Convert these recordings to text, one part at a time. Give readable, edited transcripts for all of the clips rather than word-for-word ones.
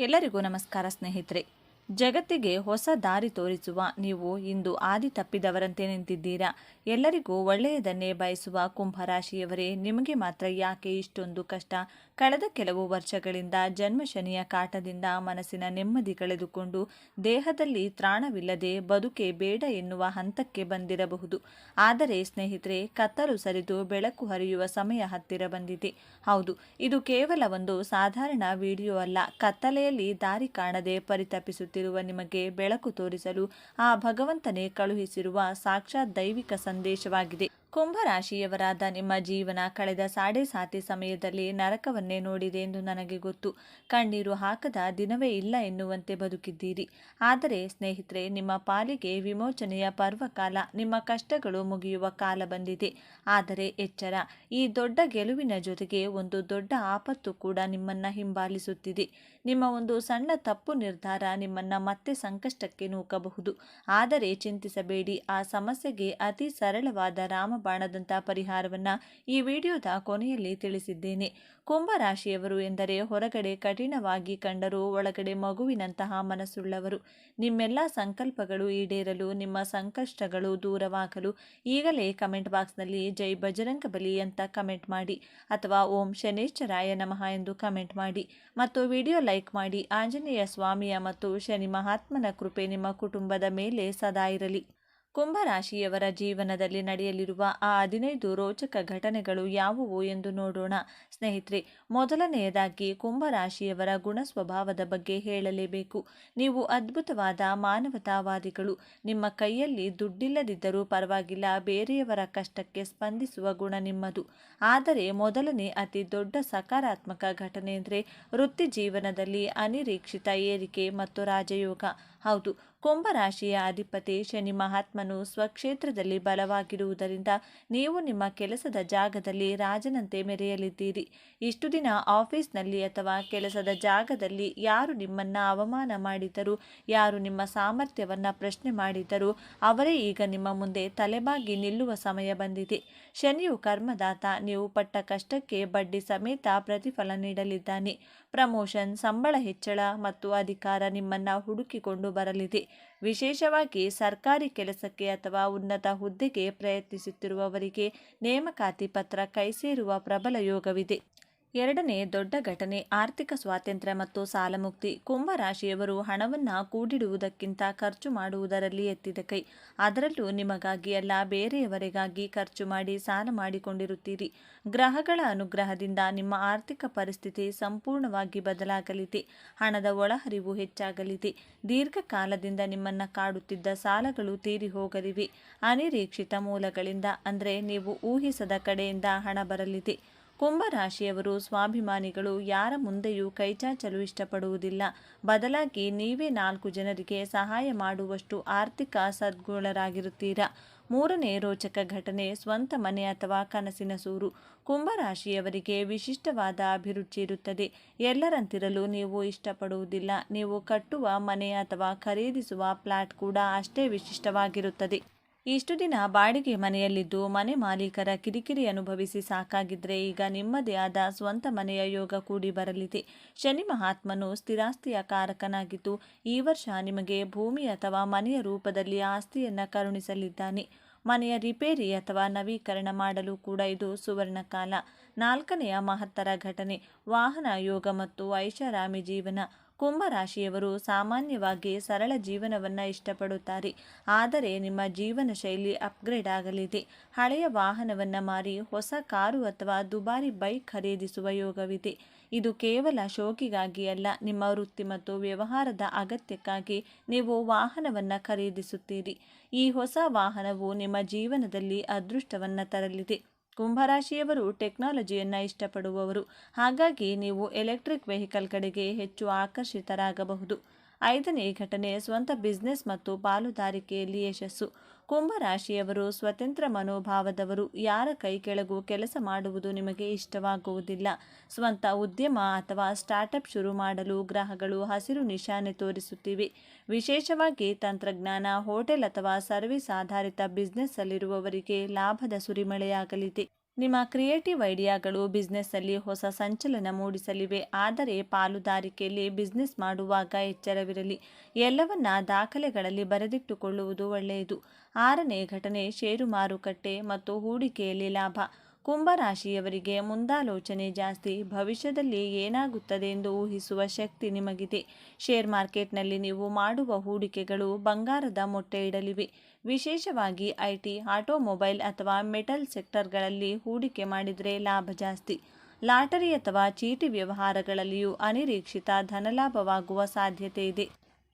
ಎಲ್ಲರಿಗೂ ನಮಸ್ಕಾರ ಸ್ನೇಹಿತರೆ. ಜಗತ್ತಿಗೆ ಹೊಸ ದಾರಿ ತೋರಿಸುವ ನೀವು ಇಂದು ಆದಿ ತಪ್ಪಿದವರಂತೆ ನಿಂತಿದ್ದೀರಾ. ಎಲ್ಲರಿಗೂ ಒಳ್ಳೆಯದನ್ನೇ ಬಯಸುವ ಕುಂಭರಾಶಿಯವರೇ, ನಿಮಗೆ ಮಾತ್ರ ಯಾಕೆ ಇಷ್ಟೊಂದು ಕಷ್ಟ? ಕಳೆದ ಕೆಲವು ವರ್ಷಗಳಿಂದ ಜನ್ಮಶನಿಯ ಕಾಟದಿಂದ ಮನಸ್ಸಿನ ನೆಮ್ಮದಿ ಕಳೆದುಕೊಂಡು ದೇಹದಲ್ಲಿ ತ್ರಾಣವಿಲ್ಲದೆ ಬದುಕೆ ಬೇಡ ಎನ್ನುವ ಹಂತಕ್ಕೆ ಬಂದಿರಬಹುದು. ಆದರೆ ಸ್ನೇಹಿತರೆ, ಕತ್ತಲು ಸರಿದು ಬೆಳಕು ಹರಿಯುವ ಸಮಯ ಹತ್ತಿರ ಬಂದಿದೆ. ಹೌದು, ಇದು ಕೇವಲ ಒಂದು ಸಾಧಾರಣ ವಿಡಿಯೋ ಅಲ್ಲ. ಕತ್ತಲೆಯಲ್ಲಿ ದಾರಿ ಕಾಣದೆ ಪರಿತಪಿಸುತ್ತಿರುವ ನಿಮಗೆ ಬೆಳಕು ತೋರಿಸಲು ಆ ಭಗವಂತನೇ ಕಳುಹಿಸಿರುವ ಸಾಕ್ಷಾತ್ ದೈವಿಕ ಸಂದೇಶವಾಗಿದೆ. ಕುಂಭರಾಶಿಯವರಾದ ನಿಮ್ಮ ಜೀವನ ಕಳೆದ ಸಾತಿ ಸಮಯದಲ್ಲಿ ನರಕವನ್ನೇ ನೋಡಿದೆ ಎಂದು ನನಗೆ ಗೊತ್ತು. ಕಣ್ಣೀರು ಹಾಕದ ದಿನವೇ ಇಲ್ಲ ಎನ್ನುವಂತೆ ಬದುಕಿದ್ದೀರಿ. ಆದರೆ ಸ್ನೇಹಿತರೆ, ನಿಮ್ಮ ಪಾಲಿಗೆ ವಿಮೋಚನೆಯ ಪರ್ವಕಾಲ, ನಿಮ್ಮ ಕಷ್ಟಗಳು ಮುಗಿಯುವ ಕಾಲ ಬಂದಿದೆ. ಆದರೆ ಎಚ್ಚರ, ಈ ದೊಡ್ಡ ಗೆಲುವಿನ ಜೊತೆಗೆ ಒಂದು ದೊಡ್ಡ ಆಪತ್ತು ಕೂಡ ನಿಮ್ಮನ್ನ ಹಿಂಬಾಲಿಸುತ್ತಿದೆ. ನಿಮ್ಮ ಒಂದು ಸಣ್ಣ ತಪ್ಪು ನಿರ್ಧಾರ ನಿಮ್ಮನ್ನ ಮತ್ತೆ ಸಂಕಷ್ಟಕ್ಕೆ ನೂಕಬಹುದು. ಆದರೆ ಚಿಂತಿಸಬೇಡಿ, ಆ ಸಮಸ್ಯೆಗೆ ಅತಿ ಸರಳವಾದ ರಾಮಬಾಣದಂಥ ಪರಿಹಾರವನ್ನ ಈ ವಿಡಿಯೋದ ಕೊನೆಯಲ್ಲಿ ತಿಳಿಸಿದ್ದೇನೆ. ಕುಂಭರಾಶಿಯವರು ಎಂದರೆ ಹೊರಗಡೆ ಕಠಿಣವಾಗಿ ಕಂಡರೂ ಒಳಗಡೆ ಮಗುವಿನಂತಹ ಮನಸ್ಸುಳ್ಳವರು. ನಿಮ್ಮೆಲ್ಲ ಸಂಕಲ್ಪಗಳು ಈಡೇರಲು, ನಿಮ್ಮ ಸಂಕಷ್ಟಗಳು ದೂರವಾಗಲು ಈಗಲೇ ಕಮೆಂಟ್ ಬಾಕ್ಸ್ನಲ್ಲಿ ಜೈ ಬಜರಂಗಬಲಿ ಅಂತ ಕಮೆಂಟ್ ಮಾಡಿ, ಅಥವಾ ಓಂ ಶನೇಶ್ವರಾಯ ನಮಃ ಎಂದು ಕಮೆಂಟ್ ಮಾಡಿ ಮತ್ತು ವಿಡಿಯೋ ಲೈಕ್ ಮಾಡಿ. ಆಂಜನೇಯ ಸ್ವಾಮಿಯ ಮತ್ತು ಶನಿ ಮಹಾತ್ಮನ ಕೃಪೆ ನಿಮ್ಮ ಕುಟುಂಬದ ಮೇಲೆ ಸದಾ ಇರಲಿ. ಕುಂಭರಾಶಿಯವರ ಜೀವನದಲ್ಲಿ ನಡೆಯಲಿರುವ ಆ 15 ರೋಚಕ ಘಟನೆಗಳು ಯಾವುವು ಎಂದು ನೋಡೋಣ. ಸ್ನೇಹಿತರೆ, ಮೊದಲನೆಯದಾಗಿ ಕುಂಭರಾಶಿಯವರ ಗುಣ ಸ್ವಭಾವದ ಬಗ್ಗೆ ಹೇಳಲೇಬೇಕು. ನೀವು ಅದ್ಭುತವಾದ ಮಾನವತಾವಾದಿಗಳು. ನಿಮ್ಮ ಕೈಯಲ್ಲಿ ದುಡ್ಡಿಲ್ಲದಿದ್ದರೂ ಪರವಾಗಿಲ್ಲ, ಬೇರೆಯವರ ಕಷ್ಟಕ್ಕೆ ಸ್ಪಂದಿಸುವ ಗುಣ ನಿಮ್ಮದು. ಆದರೆ ಮೊದಲನೇ ಅತಿ ದೊಡ್ಡ ಸಕಾರಾತ್ಮಕ ಘಟನೆ ಅಂದರೆ ವೃತ್ತಿ ಜೀವನದಲ್ಲಿ ಅನಿರೀಕ್ಷಿತ ಏರಿಕೆ ಮತ್ತು ರಾಜಯೋಗ. ಹೌದು, ಕುಂಭರಾಶಿಯ ಅಧಿಪತಿ ಶನಿ ಮಹಾತ್ಮನು ಸ್ವಕ್ಷೇತ್ರದಲ್ಲಿ ಬಲವಾಗಿರುವುದರಿಂದ ನೀವು ನಿಮ್ಮ ಕೆಲಸದ ಜಾಗದಲ್ಲಿ ರಾಜನಂತೆ ಮೆರೆಯಲಿದ್ದೀರಿ. ಇಷ್ಟು ದಿನ ಆಫೀಸ್ನಲ್ಲಿ ಅಥವಾ ಕೆಲಸದ ಜಾಗದಲ್ಲಿ ಯಾರು ನಿಮ್ಮನ್ನ ಅವಮಾನ ಮಾಡಿದರೂ, ಯಾರು ನಿಮ್ಮ ಸಾಮರ್ಥ್ಯವನ್ನ ಪ್ರಶ್ನೆ ಮಾಡಿದರೂ ಅವರೇ ಈಗ ನಿಮ್ಮ ಮುಂದೆ ತಲೆಬಾಗಿ ನಿಲ್ಲುವ ಸಮಯ ಬಂದಿದೆ. ಶನಿಯು ಕರ್ಮದಾತ. ನೀವು ಪಟ್ಟ ಕಷ್ಟಕ್ಕೆ ಬಡ್ಡಿ ಸಮೇತ ಪ್ರತಿಫಲ ನೀಡಲಿದ್ದಾನೆ. ಪ್ರಮೋಷನ್, ಸಂಬಳ ಹೆಚ್ಚಳ ಮತ್ತು ಅಧಿಕಾರ ನಿಮ್ಮನ್ನ ಹುಡುಕಿಕೊಂಡು ಬರಲಿದೆ. ವಿಶೇಷವಾಗಿ ಸರ್ಕಾರಿ ಕೆಲಸಕ್ಕೆ ಅಥವಾ ಉನ್ನತ ಹುದ್ದೆಗೆ ಪ್ರಯತ್ನಿಸುತ್ತಿರುವವರಿಗೆ ನೇಮಕಾತಿ ಪತ್ರ ಕೈಸೇರುವ ಪ್ರಬಲ ಯೋಗವಿದೆ. ಎರಡನೇ ದೊಡ್ಡ ಘಟನೆ ಆರ್ಥಿಕ ಸ್ವಾತಂತ್ರ್ಯ ಮತ್ತು ಸಾಲಮುಕ್ತಿ. ಕುಂಭರಾಶಿಯವರು ಹಣವನ್ನು ಕೂಡಿಡುವುದಕ್ಕಿಂತ ಖರ್ಚು ಮಾಡುವುದರಲ್ಲಿ ಎತ್ತಿದ ಕೈ. ಅದರಲ್ಲೂ ನಿಮಗಾಗಿ ಅಲ್ಲ, ಬೇರೆಯವರಿಗಾಗಿ ಖರ್ಚು ಮಾಡಿ ಸಾಲ ಮಾಡಿಕೊಂಡಿರುತ್ತೀರಿ. ಗ್ರಹಗಳ ಅನುಗ್ರಹದಿಂದ ನಿಮ್ಮ ಆರ್ಥಿಕ ಪರಿಸ್ಥಿತಿ ಸಂಪೂರ್ಣವಾಗಿ ಬದಲಾಗಲಿದೆ. ಹಣದ ಒಳಹರಿವು ಹೆಚ್ಚಾಗಲಿದೆ. ದೀರ್ಘಕಾಲದಿಂದ ನಿಮ್ಮನ್ನು ಕಾಡುತ್ತಿದ್ದ ಸಾಲಗಳು ತೀರಿ ಹೋಗಲಿವೆ. ಅನಿರೀಕ್ಷಿತ ಮೂಲಗಳಿಂದ ಅಂದರೆ ನೀವು ಊಹಿಸದ ಕಡೆಯಿಂದ ಹಣ ಬರಲಿದೆ. ಕುಂಭರಾಶಿಯವರು ಸ್ವಾಭಿಮಾನಿಗಳು. ಯಾರ ಮುಂದೆಯೂ ಕೈಚಾಚಲು ಇಷ್ಟಪಡುವುದಿಲ್ಲ. ಬದಲಾಗಿ ನೀವೇ 4 ಜನರಿಗೆ ಸಹಾಯ ಮಾಡುವಷ್ಟು ಆರ್ಥಿಕ ಸದ್ಗುಣರಾಗಿರುತ್ತೀರಾ. ಮೂರನೇ ರೋಚಕ ಘಟನೆ ಸ್ವಂತ ಮನೆ ಅಥವಾ ಕನಸಿನ ಸೂರು. ಕುಂಭರಾಶಿಯವರಿಗೆ ವಿಶಿಷ್ಟವಾದ ಅಭಿರುಚಿ ಇರುತ್ತದೆ. ಎಲ್ಲರಂತಿರಲು ನೀವು ಇಷ್ಟಪಡುವುದಿಲ್ಲ. ನೀವು ಕಟ್ಟುವ ಮನೆ ಅಥವಾ ಖರೀದಿಸುವ ಫ್ಲಾಟ್ ಕೂಡ ಅಷ್ಟೇ ವಿಶಿಷ್ಟವಾಗಿರುತ್ತದೆ. ಇಷ್ಟು ದಿನ ಬಾಡಿಗೆ ಮನೆಯಲ್ಲಿದ್ದು ಮನೆ ಮಾಲೀಕರ ಕಿರಿಕಿರಿ ಅನುಭವಿಸಿ ಸಾಕಾಗಿದ್ರೆ ಈಗ ನಿಮ್ಮದೇ ಆದ ಸ್ವಂತ ಮನೆಯ ಯೋಗ ಕೂಡಿ ಬರಲಿದೆ. ಶನಿ ಮಹಾತ್ಮನು ಸ್ಥಿರಾಸ್ತಿಯ ಕಾರಕನಾಗಿದ್ದು ಈ ವರ್ಷ ನಿಮಗೆ ಭೂಮಿ ಅಥವಾ ಮನೆಯ ರೂಪದಲ್ಲಿ ಆಸ್ತಿಯನ್ನು ಕರುಣಿಸಲಿದ್ದಾನೆ. ಮನೆಯ ರಿಪೇರಿ ಅಥವಾ ನವೀಕರಣ ಮಾಡಲು ಕೂಡ ಇದು ಸುವರ್ಣ ಕಾಲ. ನಾಲ್ಕನೆಯ ಮಹತ್ತರ ಘಟನೆ ವಾಹನ ಯೋಗ ಮತ್ತು ಐಷಾರಾಮಿ ಜೀವನ. ಕುಂಭರಾಶಿಯವರು ಸಾಮಾನ್ಯವಾಗಿ ಸರಳ ಜೀವನವನ್ನು ಇಷ್ಟಪಡುತ್ತಾರೆ. ಆದರೆ ನಿಮ್ಮ ಜೀವನ ಶೈಲಿ ಅಪ್ಗ್ರೇಡ್ ಆಗಲಿದೆ. ಹಳೆಯ ವಾಹನವನ್ನು ಮಾರಿ ಹೊಸ ಕಾರು ಅಥವಾ ದುಬಾರಿ ಬೈಕ್ ಖರೀದಿಸುವ ಯೋಗವಿದೆ. ಇದು ಕೇವಲ ಶೋಕಿಗಾಗಿ ಅಲ್ಲ, ನಿಮ್ಮ ವೃತ್ತಿ ಮತ್ತು ವ್ಯವಹಾರದ ಅಗತ್ಯಕ್ಕಾಗಿ ನೀವು ವಾಹನವನ್ನು ಖರೀದಿಸುತ್ತೀರಿ. ಈ ಹೊಸ ವಾಹನವು ನಿಮ್ಮ ಜೀವನದಲ್ಲಿ ಅದೃಷ್ಟವನ್ನು ತರಲಿದೆ. ಕುಂಭರಾಶಿಯವರು ಟೆಕ್ನಾಲಜಿಯನ್ನು ಇಷ್ಟಪಡುವವರು. ಹಾಗಾಗಿ ನೀವು ಎಲೆಕ್ಟ್ರಿಕ್ ವೆಹಿಕಲ್ ಕಡೆಗೆ ಹೆಚ್ಚು ಆಕರ್ಷಿತರಾಗಬಹುದು. ಐದನೇ ಘಟನೆ ಸ್ವಂತ ಬಿಸ್ನೆಸ್ ಮತ್ತು ಪಾಲುದಾರಿಕೆಯಲ್ಲಿ ಯಶಸ್ಸು. ಕುಂಭರಾಶಿಯವರು ಸ್ವತಂತ್ರ ಮನೋಭಾವದವರು. ಯಾರ ಕೈ ಕೆಳಗೂ ಕೆಲಸ ಮಾಡುವುದು ನಿಮಗೆ ಇಷ್ಟವಾಗುವುದಿಲ್ಲ. ಸ್ವಂತ ಉದ್ಯಮ ಅಥವಾ ಸ್ಟಾರ್ಟಪ್ ಶುರು ಮಾಡಲು ಗ್ರಹಗಳು ಹಸಿರು ನಿಶಾನೆ ತೋರಿಸುತ್ತಿವೆ. ವಿಶೇಷವಾಗಿ ತಂತ್ರಜ್ಞಾನ, ಹೋಟೆಲ್ ಅಥವಾ ಸರ್ವಿಸ್ ಆಧಾರಿತ ಬಿಸ್ನೆಸ್ ಅಲ್ಲಿರುವವರಿಗೆ ಲಾಭದ ಸುರಿಮಳೆಯಾಗಲಿದೆ. ನಿಮ್ಮ ಕ್ರಿಯೇಟಿವ್ ಐಡಿಯಾಗಳು ಬಿಸ್ನೆಸ್ಸಲ್ಲಿ ಹೊಸ ಸಂಚಲನ ಮೂಡಿಸಲಿವೆ. ಆದರೆ ಪಾಲುದಾರಿಕೆಯಲ್ಲಿ ಬಿಸ್ನೆಸ್ ಮಾಡುವಾಗ ಎಚ್ಚರವಿರಲಿ. ಎಲ್ಲವನ್ನ ದಾಖಲೆಗಳಲ್ಲಿ ಬರೆದಿಟ್ಟುಕೊಳ್ಳುವುದು ಒಳ್ಳೆಯದು. 6ನೇ ಘಟನೆ ಷೇರು ಮಾರುಕಟ್ಟೆ ಮತ್ತು ಹೂಡಿಕೆಯಲ್ಲಿ ಲಾಭ. ಕುಂಭರಾಶಿಯವರಿಗೆ ಮುಂದಾಲೋಚನೆ ಜಾಸ್ತಿ. ಭವಿಷ್ಯದಲ್ಲಿ ಏನಾಗುತ್ತದೆ ಎಂದು ಊಹಿಸುವ ಶಕ್ತಿ ನಿಮಗಿದೆ. ಶೇರ್ ಮಾರ್ಕೆಟ್ನಲ್ಲಿ ನೀವು ಮಾಡುವ ಹೂಡಿಕೆಗಳು ಬಂಗಾರದ ಮೊಟ್ಟೆ ಇಡಲಿವೆ. ವಿಶೇಷವಾಗಿ ಐಟಿ, ಆಟೋಮೊಬೈಲ್ ಅಥವಾ ಮೆಟಲ್ ಸೆಕ್ಟರ್ಗಳಲ್ಲಿ ಹೂಡಿಕೆ ಮಾಡಿದರೆ ಲಾಭ ಜಾಸ್ತಿ. ಲಾಟರಿ ಅಥವಾ ಚೀಟಿ ವ್ಯವಹಾರಗಳಲ್ಲಿಯೂ ಅನಿರೀಕ್ಷಿತ ಧನಲಾಭವಾಗುವ ಸಾಧ್ಯತೆ ಇದೆ.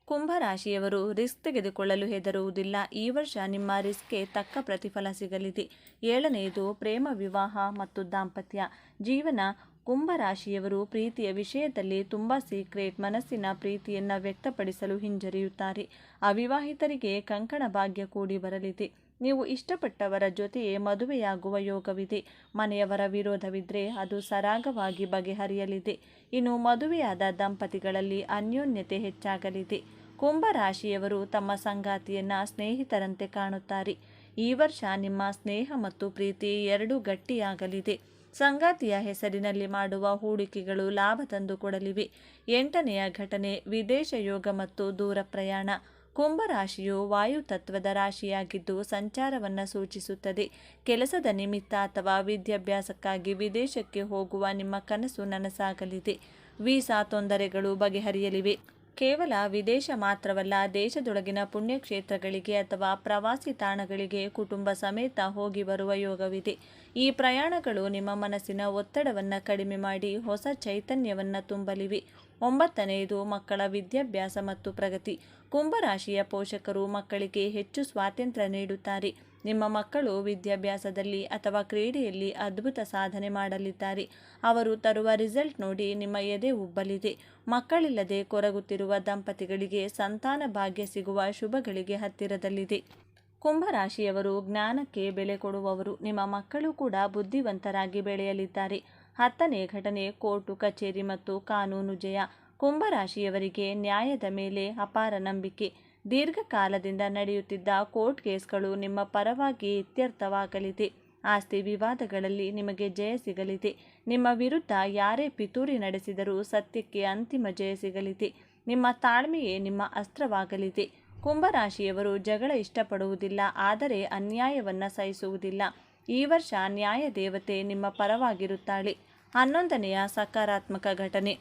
ಕುಂಭರಾಶಿಯವರು ರಿಸ್ಕ್ ತೆಗೆದುಕೊಳ್ಳಲು ಹೆದರುವುದಿಲ್ಲ. ಈ ವರ್ಷ ನಿಮ್ಮ ರಿಸ್ಕ್ಗೆ ತಕ್ಕ ಪ್ರತಿಫಲ ಸಿಗಲಿದೆ. 7ನೇದು ಪ್ರೇಮ, ವಿವಾಹ ಮತ್ತು ದಾಂಪತ್ಯ ಜೀವನ. ಕುಂಭರಾಶಿಯವರು ಪ್ರೀತಿಯ ವಿಷಯದಲ್ಲಿ ತುಂಬ ಸೀಕ್ರೆಟ್ ಮನಸ್ಸಿನ ಪ್ರೀತಿಯನ್ನು ವ್ಯಕ್ತಪಡಿಸಲು ಹಿಂಜರಿಯುತ್ತಾರೆ. ಅವಿವಾಹಿತರಿಗೆ ಕಂಕಣ ಭಾಗ್ಯ ಕೂಡಿ ಬರಲಿದೆ. ನೀವು ಇಷ್ಟಪಟ್ಟವರ ಜೊತೆಯೇ ಮದುವೆಯಾಗುವ ಯೋಗವಿದೆ. ಮನೆಯವರ ವಿರೋಧವಿದ್ದರೆ ಅದು ಸರಾಗವಾಗಿ ಬಗೆಹರಿಯಲಿದೆ. ಇನ್ನು ಮದುವೆಯಾದ ದಂಪತಿಗಳಲ್ಲಿ ಅನ್ಯೋನ್ಯತೆ ಹೆಚ್ಚಾಗಲಿದೆ. ಕುಂಭರಾಶಿಯವರು ತಮ್ಮ ಸಂಗಾತಿಯನ್ನು ಸ್ನೇಹಿತರಂತೆ ಕಾಣುತ್ತಾರೆ. ಈ ವರ್ಷ ನಿಮ್ಮ ಸ್ನೇಹ ಮತ್ತು ಪ್ರೀತಿ ಎರಡೂ ಗಟ್ಟಿಯಾಗಲಿದೆ. ಸಂಗಾತಿಯ ಹೆಸರಿನಲ್ಲಿ ಮಾಡುವ ಹೂಡಿಕೆಗಳು ಲಾಭ ತಂದುಕೊಡಲಿವೆ. 8ನೆಯ ಘಟನೆ ವಿದೇಶ ಯೋಗ ಮತ್ತು ದೂರ ಪ್ರಯಾಣ. ಕುಂಭರಾಶಿಯು ವಾಯುತತ್ವದ ರಾಶಿಯಾಗಿದ್ದು ಸಂಚಾರವನ್ನು ಸೂಚಿಸುತ್ತದೆ. ಕೆಲಸದ ನಿಮಿತ್ತ ಅಥವಾ ವಿದ್ಯಾಭ್ಯಾಸಕ್ಕಾಗಿ ವಿದೇಶಕ್ಕೆ ಹೋಗುವ ನಿಮ್ಮ ಕನಸು ನನಸಾಗಲಿದೆ. ವೀಸಾ ತೊಂದರೆಗಳು ಬಗೆಹರಿಯಲಿವೆ. ಕೇವಲ ವಿದೇಶ ಮಾತ್ರವಲ್ಲ, ದೇಶದೊಳಗಿನ ಪುಣ್ಯಕ್ಷೇತ್ರಗಳಿಗೆ ಅಥವಾ ಪ್ರವಾಸಿ ತಾಣಗಳಿಗೆ ಕುಟುಂಬ ಸಮೇತ ಹೋಗಿ ಬರುವ ಯೋಗವಿದೆ. ಈ ಪ್ರಯಾಣಗಳು ನಿಮ್ಮ ಮನಸ್ಸಿನ ಒತ್ತಡವನ್ನು ಕಡಿಮೆ ಮಾಡಿ ಹೊಸ ಚೈತನ್ಯವನ್ನು ತುಂಬಲಿವೆ. 9ನೇದು ಮಕ್ಕಳ ವಿದ್ಯಾಭ್ಯಾಸ ಮತ್ತು ಪ್ರಗತಿ. ಕುಂಭರಾಶಿಯ ಪೋಷಕರು ಮಕ್ಕಳಿಗೆ ಹೆಚ್ಚು ಸ್ವಾತಂತ್ರ್ಯ ನೀಡುತ್ತಾರೆ. ನಿಮ್ಮ ಮಕ್ಕಳು ವಿದ್ಯಾಭ್ಯಾಸದಲ್ಲಿ ಅಥವಾ ಕ್ರೀಡೆಯಲ್ಲಿ ಅದ್ಭುತ ಸಾಧನೆ ಮಾಡಲಿದ್ದಾರೆ. ಅವರು ತರುವ ರಿಸಲ್ಟ್ ನೋಡಿ ನಿಮ್ಮ ಎದೆ ಉಬ್ಬಲಿದೆ. ಮಕ್ಕಳಿಲ್ಲದೆ ಕೊರಗುತ್ತಿರುವ ದಂಪತಿಗಳಿಗೆ ಸಂತಾನ ಭಾಗ್ಯ ಸಿಗುವ ಶುಭಗಳಿಗೆ ಹತ್ತಿರದಲ್ಲಿದೆ. ಕುಂಭರಾಶಿಯವರು ಜ್ಞಾನಕ್ಕೆ ಬೆಲೆ ಕೊಡುವವರು. ನಿಮ್ಮ ಮಕ್ಕಳು ಕೂಡ ಬುದ್ಧಿವಂತರಾಗಿ ಬೆಳೆಯಲಿದ್ದಾರೆ. 10ನೇ ಘಟನೆ ಕೋರ್ಟು ಕಚೇರಿ ಮತ್ತು ಕಾನೂನು ಜಯ. ಕುಂಭರಾಶಿಯವರಿಗೆ ನ್ಯಾಯದ ಮೇಲೆ ಅಪಾರ ನಂಬಿಕೆ. ದೀರ್ಘಕಾಲದಿಂದ ನಡೆಯುತ್ತಿದ್ದ ಕೋರ್ಟ್ ಕೇಸ್ಗಳು ನಿಮ್ಮ ಪರವಾಗಿ ಇತ್ಯರ್ಥವಾಗಲಿದೆ. ಆಸ್ತಿ ವಿವಾದಗಳಲ್ಲಿ ನಿಮಗೆ ಜಯ ಸಿಗಲಿದೆ. ನಿಮ್ಮ ವಿರುದ್ಧ ಯಾರೇ ಪಿತೂರಿ ನಡೆಸಿದರೂ ಸತ್ಯಕ್ಕೆ ಅಂತಿಮ ಜಯ ಸಿಗಲಿದೆ. ನಿಮ್ಮ ತಾಳ್ಮೆಯೇ ನಿಮ್ಮ ಅಸ್ತ್ರವಾಗಲಿದೆ. ಕುಂಭರಾಶಿಯವರು ಜಗಳ ಇಷ್ಟಪಡುವುದಿಲ್ಲ, ಆದರೆ ಅನ್ಯಾಯವನ್ನು ಸಹಿಸುವುದಿಲ್ಲ. ಈ ವರ್ಷ ನ್ಯಾಯ ದೇವತೆ ನಿಮ್ಮ ಪರವಾಗಿರುತ್ತಾಳೆ. 11ನೆಯ ಸಕಾರಾತ್ಮಕ ಘಟನೆ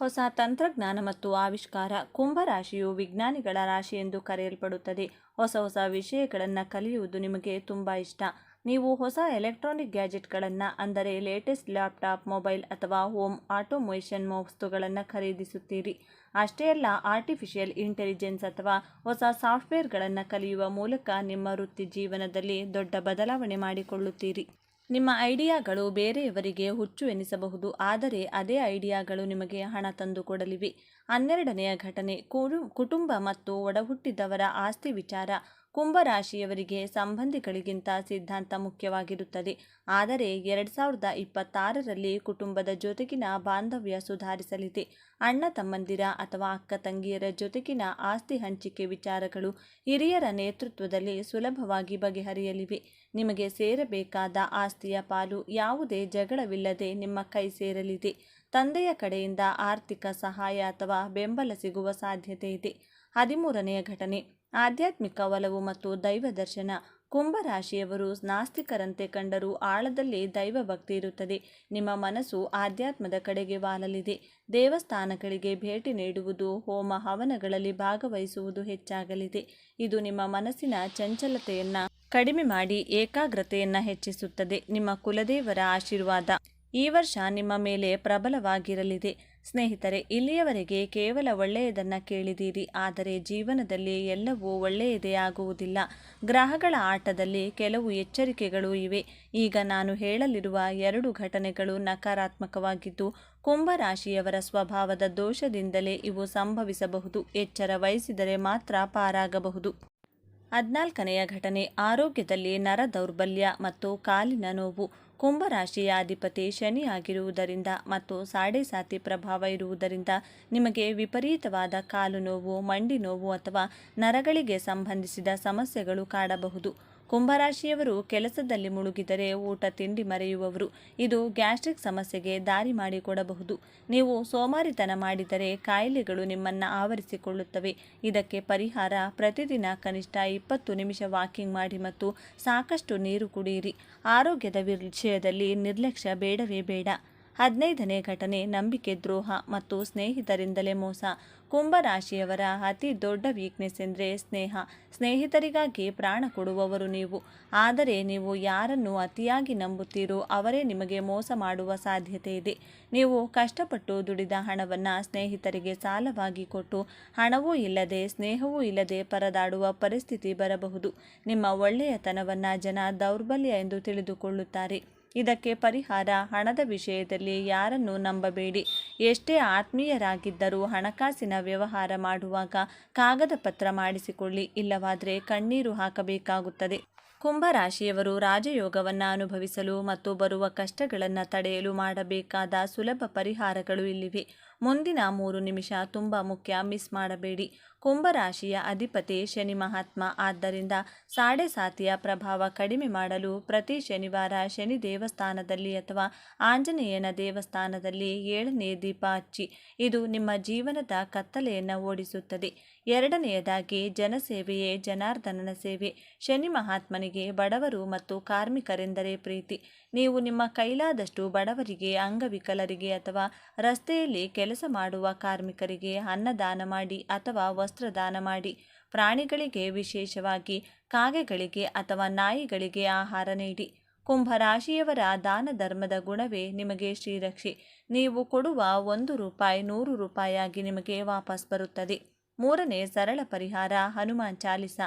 ಹೊಸ ತಂತ್ರಜ್ಞಾನ ಮತ್ತು ಆವಿಷ್ಕಾರ. ಕುಂಭರಾಶಿಯು ವಿಜ್ಞಾನಿಗಳ ರಾಶಿ ಎಂದು ಕರೆಯಲ್ಪಡುತ್ತದೆ. ಹೊಸ ವಿಷಯಗಳನ್ನು ಕಲಿಯುವುದು ನಿಮಗೆ ತುಂಬ ಇಷ್ಟ. ನೀವು ಹೊಸ ಎಲೆಕ್ಟ್ರಾನಿಕ್ ಗ್ಯಾಜೆಟ್ಗಳನ್ನು, ಅಂದರೆ ಲೇಟೆಸ್ಟ್ ಲ್ಯಾಪ್ಟಾಪ್, ಮೊಬೈಲ್ ಅಥವಾ ಹೋಮ್ ಆಟೋಮೇಷನ್ ವಸ್ತುಗಳನ್ನು ಖರೀದಿಸುತ್ತೀರಿ. ಅಷ್ಟೇ ಅಲ್ಲ, ಆರ್ಟಿಫಿಷಿಯಲ್ ಇಂಟೆಲಿಜೆನ್ಸ್ ಅಥವಾ ಹೊಸ ಸಾಫ್ಟ್ವೇರ್ಗಳನ್ನು ಕಲಿಯುವ ಮೂಲಕ ನಿಮ್ಮ ವೃತ್ತಿ ಜೀವನದಲ್ಲಿ ದೊಡ್ಡ ಬದಲಾವಣೆ ಮಾಡಿಕೊಳ್ಳುತ್ತೀರಿ. ನಿಮ್ಮ ಐಡಿಯಾಗಳು ಬೇರೆಯವರಿಗೆ ಹುಚ್ಚು ಎನಿಸಬಹುದು, ಆದರೆ ಅದೇ ಐಡಿಯಾಗಳು ನಿಮಗೆ ಹಣ ತಂದುಕೊಡಲಿವೆ. 12ನೆಯ ಘಟನೆ ಕುಟುಂಬ ಮತ್ತು ಒಡಹುಟ್ಟಿದವರ ಆಸ್ತಿ ವಿಚಾರ. ಕುಂಭರಾಶಿಯವರಿಗೆ ಸಂಬಂಧಿಗಳಿಗಿಂತ ಸಿದ್ಧಾಂತ ಮುಖ್ಯವಾಗಿರುತ್ತದೆ. ಆದರೆ 2026ರಲ್ಲಿ ಕುಟುಂಬದ ಜೊತೆಗಿನ ಬಾಂಧವ್ಯ ಸುಧಾರಿಸಲಿದೆ. ಅಣ್ಣ ತಮ್ಮಂದಿರ ಅಥವಾ ಅಕ್ಕ ತಂಗಿಯರ ಜೊತೆಗಿನ ಆಸ್ತಿ ಹಂಚಿಕೆ ವಿಚಾರಗಳು ಹಿರಿಯರ ನೇತೃತ್ವದಲ್ಲಿ ಸುಲಭವಾಗಿ ಬಗೆಹರಿಯಲಿವೆ. ನಿಮಗೆ ಸೇರಬೇಕಾದ ಆಸ್ತಿಯ ಪಾಲು ಯಾವುದೇ ಜಗಳವಿಲ್ಲದೆ ನಿಮ್ಮ ಕೈ ಸೇರಲಿದೆ. ತಂದೆಯ ಕಡೆಯಿಂದ ಆರ್ಥಿಕ ಸಹಾಯ ಅಥವಾ ಬೆಂಬಲ ಸಿಗುವ ಸಾಧ್ಯತೆ ಇದೆ. 13ನೆಯ ಘಟನೆ ಆಧ್ಯಾತ್ಮಿಕ ಒಲವು ಮತ್ತು ದೈವ ದರ್ಶನ. ಕುಂಭರಾಶಿಯವರು ನಾಸ್ತಿಕರಂತೆ ಕಂಡರೂ ಆಳದಲ್ಲಿ ದೈವ ಭಕ್ತಿ ಇರುತ್ತದೆ. ನಿಮ್ಮ ಮನಸ್ಸು ಆಧ್ಯಾತ್ಮದ ಕಡೆಗೆ ವಾಲಲಿದೆ. ದೇವಸ್ಥಾನಗಳಿಗೆ ಭೇಟಿ ನೀಡುವುದು, ಹೋಮ ಹವನಗಳಲ್ಲಿ ಭಾಗವಹಿಸುವುದು ಹೆಚ್ಚಾಗಲಿದೆ. ಇದು ನಿಮ್ಮ ಮನಸ್ಸಿನ ಚಂಚಲತೆಯನ್ನು ಕಡಿಮೆ ಮಾಡಿ ಏಕಾಗ್ರತೆಯನ್ನು ಹೆಚ್ಚಿಸುತ್ತದೆ. ನಿಮ್ಮ ಕುಲದೇವರ ಆಶೀರ್ವಾದ ಈ ವರ್ಷ ನಿಮ್ಮ ಮೇಲೆ ಪ್ರಬಲವಾಗಿರಲಿದೆ. ಸ್ನೇಹಿತರೆ, ಇಲ್ಲಿಯವರೆಗೆ ಕೇವಲ ಒಳ್ಳೆಯದನ್ನು ಕೇಳಿದ್ದೀರಿ, ಆದರೆ ಜೀವನದಲ್ಲಿ ಎಲ್ಲವೂ ಒಳ್ಳೆಯದೇ ಆಗುವುದಿಲ್ಲ. ಗ್ರಹಗಳ ಆಟದಲ್ಲಿ ಕೆಲವು ಎಚ್ಚರಿಕೆಗಳು ಇವೆ. ಈಗ ನಾನು ಹೇಳಲಿರುವ 2 ಘಟನೆಗಳು ನಕಾರಾತ್ಮಕವಾಗಿದ್ದು, ಕುಂಭರಾಶಿಯವರ ಸ್ವಭಾವದ ದೋಷದಿಂದಲೇ ಇವು ಸಂಭವಿಸಬಹುದು. ಎಚ್ಚರ ವಹಿಸಿದರೆ ಮಾತ್ರ ಪಾರಾಗಬಹುದು. 14ನೆಯ ಘಟನೆ ಆರೋಗ್ಯದಲ್ಲಿ ನರ ದೌರ್ಬಲ್ಯ ಮತ್ತು ಕಾಲಿನ ನೋವು. ಕುಂಭರಾಶಿಯ ಅಧಿಪತಿ ಶನಿ ಆಗಿರುವುದರಿಂದ ಮತ್ತು ಸಾಡೆ ಪ್ರಭಾವ ಇರುವುದರಿಂದ ನಿಮಗೆ ವಿಪರೀತವಾದ ಕಾಲು ನೋವು, ಮಂಡಿ ನೋವು ಅಥವಾ ನರಗಳಿಗೆ ಸಂಬಂಧಿಸಿದ ಸಮಸ್ಯೆಗಳು ಕಾಡಬಹುದು. ಕುಂಭರಾಶಿಯವರು ಕೆಲಸದಲ್ಲಿ ಮುಳುಗಿದರೆ ಊಟ ತಿಂಡಿ ಮರೆಯುವವರು. ಇದು ಗ್ಯಾಸ್ಟ್ರಿಕ್ ಸಮಸ್ಯೆಗೆ ದಾರಿ ಮಾಡಿಕೊಡಬಹುದು. ನೀವು ಸೋಮಾರಿತನ ಮಾಡಿದರೆ ಕಾಯಿಲೆಗಳು ನಿಮ್ಮನ್ನು ಆವರಿಸಿಕೊಳ್ಳುತ್ತವೆ. ಇದಕ್ಕೆ ಪರಿಹಾರ ಪ್ರತಿದಿನ ಕನಿಷ್ಠ 20 ನಿಮಿಷ ವಾಕಿಂಗ್ ಮಾಡಿ ಮತ್ತು ಸಾಕಷ್ಟು ನೀರು ಕುಡಿಯಿರಿ. ಆರೋಗ್ಯದ ವಿಷಯದಲ್ಲಿ ನಿರ್ಲಕ್ಷ್ಯ ಬೇಡವೇ ಬೇಡ. 15ನೇ ಘಟನೆ, ನಂಬಿಕೆ ದ್ರೋಹ ಮತ್ತು ಸ್ನೇಹಿತರಿಂದಲೇ ಮೋಸ. ಕುಂಭರಾಶಿಯವರ ಅತಿ ದೊಡ್ಡ ವೀಕ್ನೆಸ್ ಎಂದರೆ ಸ್ನೇಹ. ಸ್ನೇಹಿತರಿಗಾಗಿ ಪ್ರಾಣ ಕೊಡುವವರು ನೀವು. ಆದರೆ ನೀವು ಯಾರನ್ನು ಅತಿಯಾಗಿ ನಂಬುತ್ತೀರೋ ಅವರೇ ನಿಮಗೆ ಮೋಸ ಮಾಡುವ ಸಾಧ್ಯತೆ ಇದೆ. ನೀವು ಕಷ್ಟಪಟ್ಟು ದುಡಿದ ಹಣವನ್ನು ಸ್ನೇಹಿತರಿಗೆ ಸಾಲವಾಗಿ ಕೊಟ್ಟು ಹಣವೂ ಇಲ್ಲದೆ ಸ್ನೇಹವೂ ಇಲ್ಲದೆ ಪರದಾಡುವ ಪರಿಸ್ಥಿತಿ ಬರಬಹುದು. ನಿಮ್ಮ ಒಳ್ಳೆಯತನವನ್ನು ಜನ ದೌರ್ಬಲ್ಯ ಎಂದು ತಿಳಿದುಕೊಳ್ಳುತ್ತಾರೆ. ಇದಕ್ಕೆ ಪರಿಹಾರ, ಹಣದ ವಿಷಯದಲ್ಲಿ ಯಾರನ್ನು ನಂಬಬೇಡಿ. ಎಷ್ಟೇ ಆತ್ಮೀಯರಾಗಿದ್ದರೂ ಹಣಕಾಸಿನ ವ್ಯವಹಾರ ಮಾಡುವಾಗ ಕಾಗದ ಪತ್ರ ಮಾಡಿಸಿಕೊಳ್ಳಿ, ಇಲ್ಲವಾದರೆ ಕಣ್ಣೀರು ಹಾಕಬೇಕಾಗುತ್ತದೆ. ಕುಂಭರಾಶಿಯವರು ರಾಜಯೋಗವನ್ನು ಅನುಭವಿಸಲು ಮತ್ತು ಬರುವ ಕಷ್ಟಗಳನ್ನು ತಡೆಯಲು ಮಾಡಬೇಕಾದ ಸುಲಭ ಪರಿಹಾರಗಳು ಇಲ್ಲಿವೆ. ಮುಂದಿನ 3 ನಿಮಿಷ ತುಂಬ ಮುಖ್ಯ, ಮಿಸ್ ಮಾಡಬೇಡಿ. ಕುಂಭರಾಶಿಯ ಅಧಿಪತಿ ಶನಿ ಮಹಾತ್ಮ. ಆದ್ದರಿಂದ ಸಾಡೆಸಾತಿಯ ಪ್ರಭಾವ ಕಡಿಮೆ ಮಾಡಲು ಪ್ರತಿ ಶನಿವಾರ ಶನಿ ದೇವಸ್ಥಾನದಲ್ಲಿ ಅಥವಾ ಆಂಜನೇಯನ ದೇವಸ್ಥಾನದಲ್ಲಿ 7ನೇ ದೀಪ ಹಚ್ಚಿ. ಇದು ನಿಮ್ಮ ಜೀವನದ ಕತ್ತಲೆಯನ್ನು ಓಡಿಸುತ್ತದೆ. ಎರಡನೆಯದಾಗಿ, ಜನಸೇವೆಯೇ ಜನಾರ್ದನನ ಸೇವೆ. ಶನಿ ಮಹಾತ್ಮನಿಗೆ ಬಡವರು ಮತ್ತು ಕಾರ್ಮಿಕರೆಂದರೆ ಪ್ರೀತಿ. ನೀವು ನಿಮ್ಮ ಕೈಲಾದಷ್ಟು ಬಡವರಿಗೆ, ಅಂಗವಿಕಲರಿಗೆ ಅಥವಾ ರಸ್ತೆಯಲ್ಲಿ ಕೆಲಸ ಮಾಡುವ ಕಾರ್ಮಿಕರಿಗೆ ಅನ್ನದಾನ ಮಾಡಿ ಅಥವಾ ವಸ್ತ್ರದಾನ ಮಾಡಿ. ಪ್ರಾಣಿಗಳಿಗೆ, ವಿಶೇಷವಾಗಿ ಕಾಗೆಗಳಿಗೆ ಅಥವಾ ನಾಯಿಗಳಿಗೆ ಆಹಾರ ನೀಡಿ. ಕುಂಭರಾಶಿಯವರ ದಾನ ಧರ್ಮದ ಗುಣವೇ ನಿಮಗೆ ಶ್ರೀರಕ್ಷೆ. ನೀವು ಕೊಡುವ 1 ರೂಪಾಯಿ 100 ರೂಪಾಯಿಯಾಗಿ ನಿಮಗೆ ವಾಪಸ್ ಬರುತ್ತದೆ. 3ನೇ ಸರಳ ಪರಿಹಾರ, ಹನುಮಾನ್ ಚಾಲಿಸ.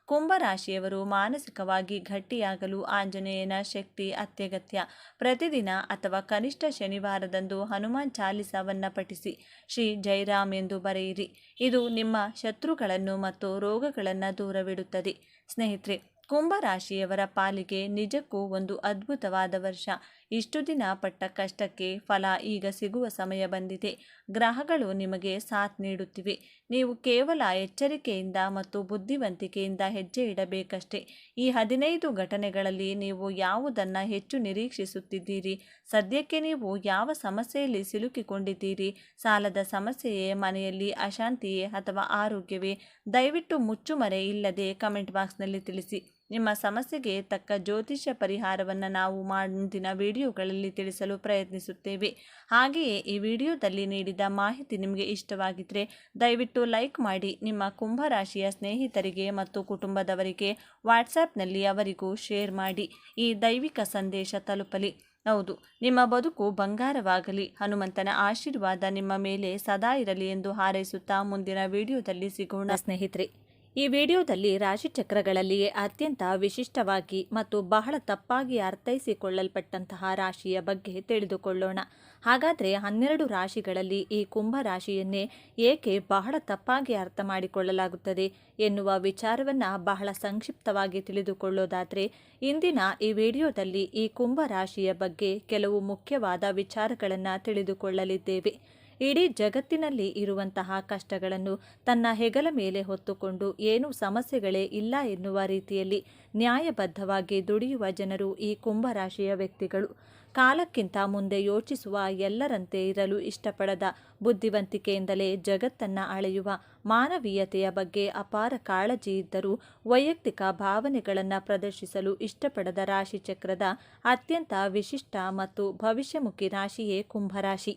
ಕುಂಭರಾಶಿಯವರು ಮಾನಸಿಕವಾಗಿ ಗಟ್ಟಿಯಾಗಲು ಆಂಜನೇಯನ ಶಕ್ತಿ ಅತ್ಯಗತ್ಯ. ಪ್ರತಿದಿನ ಅಥವಾ ಕನಿಷ್ಠ ಶನಿವಾರದಂದು ಹನುಮಾನ್ ಚಾಲಿಸವನ್ನು ಪಠಿಸಿ ಶ್ರೀ ಜೈರಾಮ್ ಎಂದು ಬರೆಯಿರಿ. ಇದು ನಿಮ್ಮ ಶತ್ರುಗಳನ್ನು ಮತ್ತು ರೋಗಗಳನ್ನು ದೂರವಿಡುತ್ತದೆ. ಸ್ನೇಹಿತರೆ, ಕುಂಭರಾಶಿಯವರ ಪಾಲಿಗೆ ನಿಜಕ್ಕೂ ಒಂದು ಅದ್ಭುತವಾದ ವರ್ಷ. ಇಷ್ಟು ದಿನ ಪಟ್ಟ ಕಷ್ಟಕ್ಕೆ ಫಲ ಈಗ ಸಿಗುವ ಸಮಯ ಬಂದಿದೆ. ಗ್ರಹಗಳು ನಿಮಗೆ ಸಾಥ್ ನೀಡುತ್ತಿವೆ. ನೀವು ಕೇವಲ ಎಚ್ಚರಿಕೆಯಿಂದ ಮತ್ತು ಬುದ್ಧಿವಂತಿಕೆಯಿಂದ ಹೆಜ್ಜೆ ಇಡಬೇಕಷ್ಟೇ. ಈ 15 ಘಟನೆಗಳಲ್ಲಿ ನೀವು ಯಾವುದನ್ನು ಹೆಚ್ಚು ನಿರೀಕ್ಷಿಸುತ್ತಿದ್ದೀರಿ? ಸದ್ಯಕ್ಕೆ ನೀವು ಯಾವ ಸಮಸ್ಯೆಯಲ್ಲಿ ಸಿಲುಕಿಕೊಂಡಿದ್ದೀರಿ? ಸಾಲದ ಸಮಸ್ಯೆಯೇ, ಮನೆಯಲ್ಲಿ ಅಶಾಂತಿಯೇ ಅಥವಾ ಆರೋಗ್ಯವೇ? ದಯವಿಟ್ಟು ಮುಚ್ಚುಮರೆ ಇಲ್ಲದೆ ಕಮೆಂಟ್ ಬಾಕ್ಸ್ನಲ್ಲಿ ತಿಳಿಸಿ. ನಿಮ್ಮ ಸಮಸ್ಯೆಗೆ ತಕ್ಕ ಜ್ಯೋತಿಷ್ಯ ಪರಿಹಾರವನ್ನು ನಾವು ಮುಂದಿನ ವಿಡಿಯೋಗಳಲ್ಲಿ ತಿಳಿಸಲು ಪ್ರಯತ್ನಿಸುತ್ತೇವೆ. ಹಾಗೆಯೇ ಈ ವಿಡಿಯೋದಲ್ಲಿ ನೀಡಿದ ಮಾಹಿತಿ ನಿಮಗೆ ಇಷ್ಟವಾಗಿದ್ದರೆ ದಯವಿಟ್ಟು ಲೈಕ್ ಮಾಡಿ. ನಿಮ್ಮ ಕುಂಭರಾಶಿಯ ಸ್ನೇಹಿತರಿಗೆ ಮತ್ತು ಕುಟುಂಬದವರಿಗೆ ವಾಟ್ಸಾಪ್ನಲ್ಲಿ ಅವರಿಗೂ ಶೇರ್ ಮಾಡಿ. ಈ ದೈವಿಕ ಸಂದೇಶ ತಲುಪಲಿ. ಹೌದು, ನಿಮ್ಮ ಬದುಕು ಬಂಗಾರವಾಗಲಿ. ಹನುಮಂತನ ಆಶೀರ್ವಾದ ನಿಮ್ಮ ಮೇಲೆ ಸದಾ ಇರಲಿ ಎಂದು ಹಾರೈಸುತ್ತಾ ಮುಂದಿನ ವಿಡಿಯೋದಲ್ಲಿ ಸಿಗೋಣ ಸ್ನೇಹಿತರೆ. ಈ ವಿಡಿಯೋದಲ್ಲಿ ರಾಶಿಚಕ್ರಗಳಲ್ಲಿಯೇ ಅತ್ಯಂತ ವಿಶಿಷ್ಟವಾಗಿ ಮತ್ತು ಬಹಳ ತಪ್ಪಾಗಿ ಅರ್ಥೈಸಿಕೊಳ್ಳಲ್ಪಟ್ಟಂತಹ ರಾಶಿಯ ಬಗ್ಗೆ ತಿಳಿದುಕೊಳ್ಳೋಣ. ಹಾಗಾದರೆ 12 ರಾಶಿಗಳಲ್ಲಿ ಈ ಕುಂಭರಾಶಿಯನ್ನೇ ಏಕೆ ಬಹಳ ತಪ್ಪಾಗಿ ಅರ್ಥ ಮಾಡಿಕೊಳ್ಳಲಾಗುತ್ತದೆ ಎನ್ನುವ ವಿಚಾರವನ್ನು ಬಹಳ ಸಂಕ್ಷಿಪ್ತವಾಗಿ ತಿಳಿದುಕೊಳ್ಳೋದಾದರೆ, ಇಂದಿನ ಈ ವಿಡಿಯೋದಲ್ಲಿ ಈ ಕುಂಭರಾಶಿಯ ಬಗ್ಗೆ ಕೆಲವು ಮುಖ್ಯವಾದ ವಿಚಾರಗಳನ್ನು ತಿಳಿದುಕೊಳ್ಳಲಿದ್ದೇವೆ. ಇಡೀ ಜಗತ್ತಿನಲ್ಲಿ ಇರುವಂತಹ ಕಷ್ಟಗಳನ್ನು ತನ್ನ ಹೆಗಲ ಮೇಲೆ ಹೊತ್ತುಕೊಂಡು ಏನೂ ಸಮಸ್ಯೆಗಳೇ ಇಲ್ಲ ಎನ್ನುವ ರೀತಿಯಲ್ಲಿ ನ್ಯಾಯಬದ್ಧವಾಗಿ ದುಡಿಯುವ ಜನರು ಈ ಕುಂಭರಾಶಿಯ ವ್ಯಕ್ತಿಗಳು. ಕಾಲಕ್ಕಿಂತ ಮುಂದೆ ಯೋಚಿಸುವ, ಎಲ್ಲರಂತೆ ಇರಲು ಇಷ್ಟಪಡದ, ಬುದ್ಧಿವಂತಿಕೆಯಿಂದಲೇ ಜಗತ್ತನ್ನು ಅಳೆಯುವ, ಮಾನವೀಯತೆಯ ಬಗ್ಗೆ ಅಪಾರ ಕಾಳಜಿ ಇದ್ದರೂ ವೈಯಕ್ತಿಕ ಭಾವನೆಗಳನ್ನು ಪ್ರದರ್ಶಿಸಲು ಇಷ್ಟಪಡದ ರಾಶಿಚಕ್ರದ ಅತ್ಯಂತ ವಿಶಿಷ್ಟ ಮತ್ತು ಭವಿಷ್ಯಮುಖಿ ರಾಶಿಯೇ ಕುಂಭರಾಶಿ.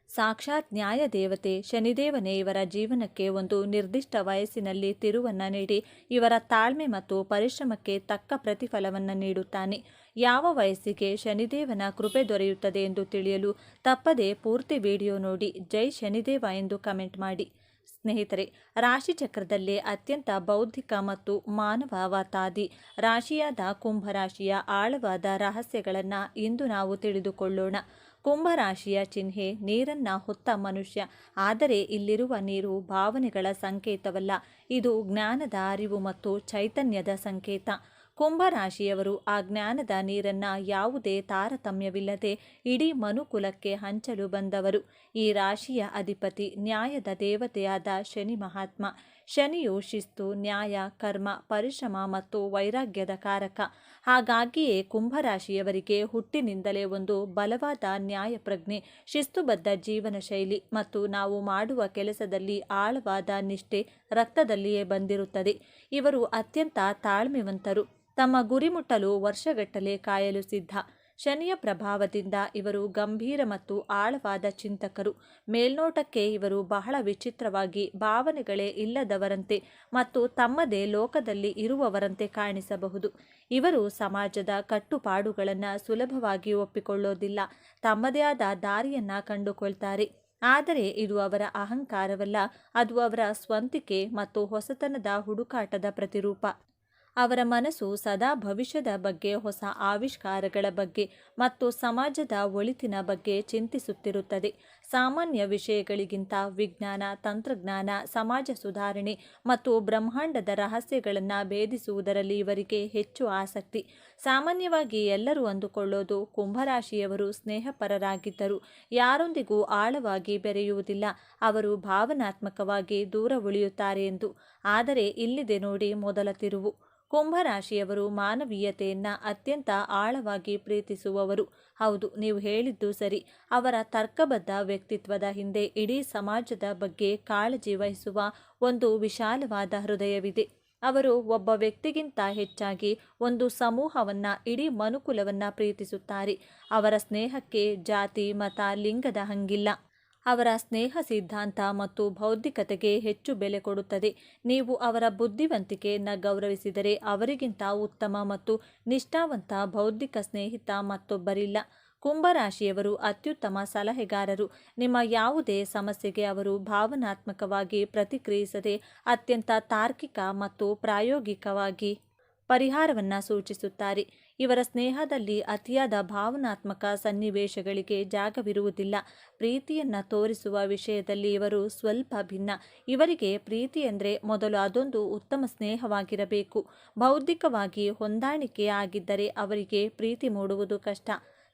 ಸಾಕ್ಷಾತ್ ನ್ಯಾಯ ದೇವತೆ ಶನಿದೇವನೇ ಇವರ ಜೀವನಕ್ಕೆ ಒಂದು ನಿರ್ದಿಷ್ಟ ವಯಸ್ಸಿನಲ್ಲಿ ತಿರುವನ್ನು ನೀಡಿ ಇವರ ತಾಳ್ಮೆ ಮತ್ತು ಪರಿಶ್ರಮಕ್ಕೆ ತಕ್ಕ ಪ್ರತಿಫಲವನ್ನು ನೀಡುತ್ತಾನೆ. ಯಾವ ವಯಸ್ಸಿಗೆ ಶನಿದೇವನ ಕೃಪೆ ದೊರೆಯುತ್ತದೆ ಎಂದು ತಿಳಿಯಲು ತಪ್ಪದೇ ಪೂರ್ತಿ ವಿಡಿಯೋ ನೋಡಿ. ಜೈ ಶನಿದೇವ ಎಂದು ಕಮೆಂಟ್ ಮಾಡಿ. ಸ್ನೇಹಿತರೆ, ರಾಶಿಚಕ್ರದಲ್ಲೇ ಅತ್ಯಂತ ಬೌದ್ಧಿಕ ಮತ್ತು ಮಾನವತಾವಾದಿ ರಾಶಿಯಾದ ಕುಂಭರಾಶಿಯ ಆಳವಾದ ರಹಸ್ಯಗಳನ್ನು ಇಂದು ನಾವು ತಿಳಿದುಕೊಳ್ಳೋಣ. ಕುಂಭರಾಶಿಯ ಚಿಹ್ನೆ ನೀರನ್ನು ಹೊತ್ತ ಮನುಷ್ಯ. ಆದರೆ ಇಲ್ಲಿರುವ ನೀರು ಭಾವನೆಗಳ ಸಂಕೇತವಲ್ಲ, ಇದು ಜ್ಞಾನದ ಅರಿವು ಮತ್ತು ಚೈತನ್ಯದ ಸಂಕೇತ. ಕುಂಭರಾಶಿಯವರು ಆ ಜ್ಞಾನದ ನೀರನ್ನು ಯಾವುದೇ ತಾರತಮ್ಯವಿಲ್ಲದೆ ಇಡೀ ಮನುಕುಲಕ್ಕೆ ಹಂಚಲು ಬಂದವರು. ಈ ರಾಶಿಯ ಅಧಿಪತಿ ನ್ಯಾಯದ ದೇವತೆಯಾದ ಶನಿ ಮಹಾತ್ಮ. ಶನಿಯು ಶಿಸ್ತು, ನ್ಯಾಯ, ಕರ್ಮ, ಪರಿಶ್ರಮ ಮತ್ತು ವೈರಾಗ್ಯದ ಕಾರಕ. ಹಾಗಾಗಿಯೇ ಕುಂಭರಾಶಿಯವರಿಗೆ ಹುಟ್ಟಿನಿಂದಲೇ ಒಂದು ಬಲವಾದ ನ್ಯಾಯ ಪ್ರಜ್ಞೆ, ಶಿಸ್ತುಬದ್ಧ ಜೀವನ ಶೈಲಿ ಮತ್ತು ನಾವು ಮಾಡುವ ಕೆಲಸದಲ್ಲಿ ಆಳವಾದ ನಿಷ್ಠೆ ರಕ್ತದಲ್ಲಿಯೇ ಬಂದಿರುತ್ತದೆ. ಇವರು ಅತ್ಯಂತ ತಾಳ್ಮೆವಂತರು. ತಮ್ಮ ಗುರಿ ಮುಟ್ಟಲು ವರ್ಷಗಟ್ಟಲೆ ಕಾಯಲು ಸಿದ್ಧ. ಶನಿಯ ಪ್ರಭಾವದಿಂದ ಇವರು ಗಂಭೀರ ಮತ್ತು ಆಳವಾದ ಚಿಂತಕರು. ಮೇಲ್ನೋಟಕ್ಕೆ ಇವರು ಬಹಳ ವಿಚಿತ್ರವಾಗಿ, ಭಾವನೆಗಳೇ ಇಲ್ಲದವರಂತೆ ಮತ್ತು ತಮ್ಮದೇ ಲೋಕದಲ್ಲಿ ಇರುವವರಂತೆ ಕಾಣಿಸಬಹುದು. ಇವರು ಸಮಾಜದ ಕಟ್ಟುಪಾಡುಗಳನ್ನು ಸುಲಭವಾಗಿ ಒಪ್ಪಿಕೊಳ್ಳೋದಿಲ್ಲ. ತಮ್ಮದೇ ಆದ ದಾರಿಯನ್ನು ಕಂಡುಕೊಳ್ತಾರೆ. ಆದರೆ ಇದು ಅವರ ಅಹಂಕಾರವಲ್ಲ, ಅದು ಅವರ ಸ್ವಂತಿಕೆ ಮತ್ತು ಹೊಸತನದ ಹುಡುಕಾಟದ ಪ್ರತಿರೂಪ. ಅವರ ಮನಸ್ಸು ಸದಾ ಭವಿಷ್ಯದ ಬಗ್ಗೆ, ಹೊಸ ಆವಿಷ್ಕಾರಗಳ ಬಗ್ಗೆ ಮತ್ತು ಸಮಾಜದ ಒಳಿತಿನ ಬಗ್ಗೆ ಚಿಂತಿಸುತ್ತಿರುತ್ತದೆ. ಸಾಮಾನ್ಯ ವಿಷಯಗಳಿಗಿಂತ ವಿಜ್ಞಾನ, ತಂತ್ರಜ್ಞಾನ, ಸಮಾಜ ಸುಧಾರಣೆ ಮತ್ತು ಬ್ರಹ್ಮಾಂಡದ ರಹಸ್ಯಗಳನ್ನು ಭೇದಿಸುವುದರಲ್ಲಿ ಇವರಿಗೆ ಹೆಚ್ಚು ಆಸಕ್ತಿ. ಸಾಮಾನ್ಯವಾಗಿ ಎಲ್ಲರೂ ಅಂದುಕೊಳ್ಳೋದು ಕುಂಭರಾಶಿಯವರು ಸ್ನೇಹಪರರಾಗಿದ್ದರು, ಯಾರೊಂದಿಗೂ ಆಳವಾಗಿ ಬೆರೆಯುವುದಿಲ್ಲ, ಅವರು ಭಾವನಾತ್ಮಕವಾಗಿ ದೂರ ಉಳಿಯುತ್ತಾರೆ ಎಂದು. ಆದರೆ ಇಲ್ಲಿದೆ ನೋಡಿ ಮೊದಲ ತಿರುವು. ಕುಂಭರಾಶಿಯವರು ಮಾನವೀಯತೆಯನ್ನು ಅತ್ಯಂತ ಆಳವಾಗಿ ಪ್ರೀತಿಸುವವರು. ಹೌದು, ನೀವು ಹೇಳಿದ್ದು ಸರಿ. ಅವರ ತರ್ಕಬದ್ಧ ವ್ಯಕ್ತಿತ್ವದ ಹಿಂದೆ ಇಡೀ ಸಮಾಜದ ಬಗ್ಗೆ ಕಾಳಜಿ ವಹಿಸುವ ಒಂದು ವಿಶಾಲವಾದ ಹೃದಯವಿದೆ. ಅವರು ಒಬ್ಬ ವ್ಯಕ್ತಿಗಿಂತ ಹೆಚ್ಚಾಗಿ ಒಂದು ಸಮೂಹವನ್ನು, ಇಡೀ ಮನುಕುಲವನ್ನು ಪ್ರೀತಿಸುತ್ತಾರೆ. ಅವರ ಸ್ನೇಹಕ್ಕೆ ಜಾತಿ, ಮತ, ಲಿಂಗದ ಹಂಗಿಲ್ಲ. ಅವರ ಸ್ನೇಹ ಸಿದ್ಧಾಂತ ಮತ್ತು ಬೌದ್ಧಿಕತೆಗೆ ಹೆಚ್ಚು ಬೆಲೆ ಕೊಡುತ್ತದೆ. ನೀವು ಅವರ ಬುದ್ಧಿವಂತಿಕೆಯನ್ನು ಗೌರವಿಸಿದರೆ ಅವರಿಗಿಂತ ಉತ್ತಮ ಮತ್ತು ನಿಷ್ಠಾವಂತ ಬೌದ್ಧಿಕ ಸ್ನೇಹಿತ ಮತ್ತೊಬ್ಬರಿಲ್ಲ. ಕುಂಭರಾಶಿಯವರು ಅತ್ಯುತ್ತಮ ಸಲಹೆಗಾರರು. ನಿಮ್ಮ ಯಾವುದೇ ಸಮಸ್ಯೆಗೆ ಅವರು ಭಾವನಾತ್ಮಕವಾಗಿ ಪ್ರತಿಕ್ರಿಯಿಸದೆ ಅತ್ಯಂತ ತಾರ್ಕಿಕ ಮತ್ತು ಪ್ರಾಯೋಗಿಕವಾಗಿ ಪರಿಹಾರವನ್ನು ಸೂಚಿಸುತ್ತಾರೆ. ಇವರ ಸ್ನೇಹದಲ್ಲಿ ಅತಿಯಾದ ಭಾವನಾತ್ಮಕ ಸನ್ನಿವೇಶಗಳಿಗೆ ಜಾಗವಿರುವುದಿಲ್ಲ. ಪ್ರೀತಿಯನ್ನು ತೋರಿಸುವ ವಿಷಯದಲ್ಲಿ ಇವರು ಸ್ವಲ್ಪ ಭಿನ್ನ. ಇವರಿಗೆ ಪ್ರೀತಿ ಎಂದರೆ ಮೊದಲು ಅದೊಂದು ಉತ್ತಮ ಸ್ನೇಹವಾಗಿರಬೇಕು. ಬೌದ್ಧಿಕವಾಗಿ ಹೊಂದಾಣಿಕೆ ಆಗಿದ್ದರೆ ಅವರಿಗೆ ಪ್ರೀತಿ ಮೂಡುವುದು ಕಷ್ಟ.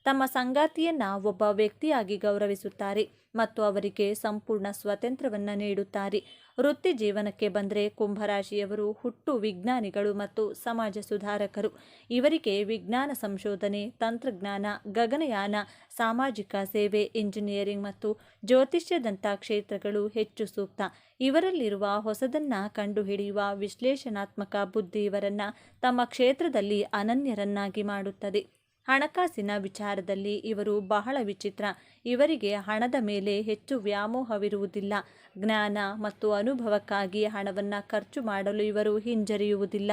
ತಮ್ಮ ಸಂಗಾತಿಯನ್ನು ಒಬ್ಬ ವ್ಯಕ್ತಿಯಾಗಿ ಗೌರವಿಸುತ್ತಾರೆ ಮತ್ತು ಅವರಿಗೆ ಸಂಪೂರ್ಣ ಸ್ವಾತಂತ್ರ್ಯವನ್ನು ನೀಡುತ್ತಾರೆ. ವೃತ್ತಿ ಜೀವನಕ್ಕೆ ಬಂದರೆ ಕುಂಭರಾಶಿಯವರು ಹುಟ್ಟು ವಿಜ್ಞಾನಿಗಳು ಮತ್ತು ಸಮಾಜ ಸುಧಾರಕರು. ಇವರಿಗೆ ವಿಜ್ಞಾನ ಸಂಶೋಧನೆ, ತಂತ್ರಜ್ಞಾನ, ಗಗನಯಾನ, ಸಾಮಾಜಿಕ ಸೇವೆ, ಇಂಜಿನಿಯರಿಂಗ್ ಮತ್ತು ಜ್ಯೋತಿಷ್ಯದಂಥ ಕ್ಷೇತ್ರಗಳು ಹೆಚ್ಚು ಸೂಕ್ತ. ಇವರಲ್ಲಿರುವ ಹೊಸದನ್ನು ಕಂಡುಹಿಡಿಯುವ ವಿಶ್ಲೇಷಣಾತ್ಮಕ ಬುದ್ಧಿ ಇವರನ್ನು ತಮ್ಮ ಕ್ಷೇತ್ರದಲ್ಲಿ ಅನನ್ಯರನ್ನಾಗಿ ಮಾಡುತ್ತದೆ. ಹಣಕಾಸಿನ ವಿಚಾರದಲ್ಲಿ ಇವರು ಬಹಳ ವಿಚಿತ್ರ. ಇವರಿಗೆ ಹಣದ ಮೇಲೆ ಹೆಚ್ಚು ವ್ಯಾಮೋಹವಿರುವುದಿಲ್ಲ. ಜ್ಞಾನ ಮತ್ತು ಅನುಭವಕ್ಕಾಗಿ ಹಣವನ್ನು ಖರ್ಚು ಮಾಡಲು ಇವರು ಹಿಂಜರಿಯುವುದಿಲ್ಲ.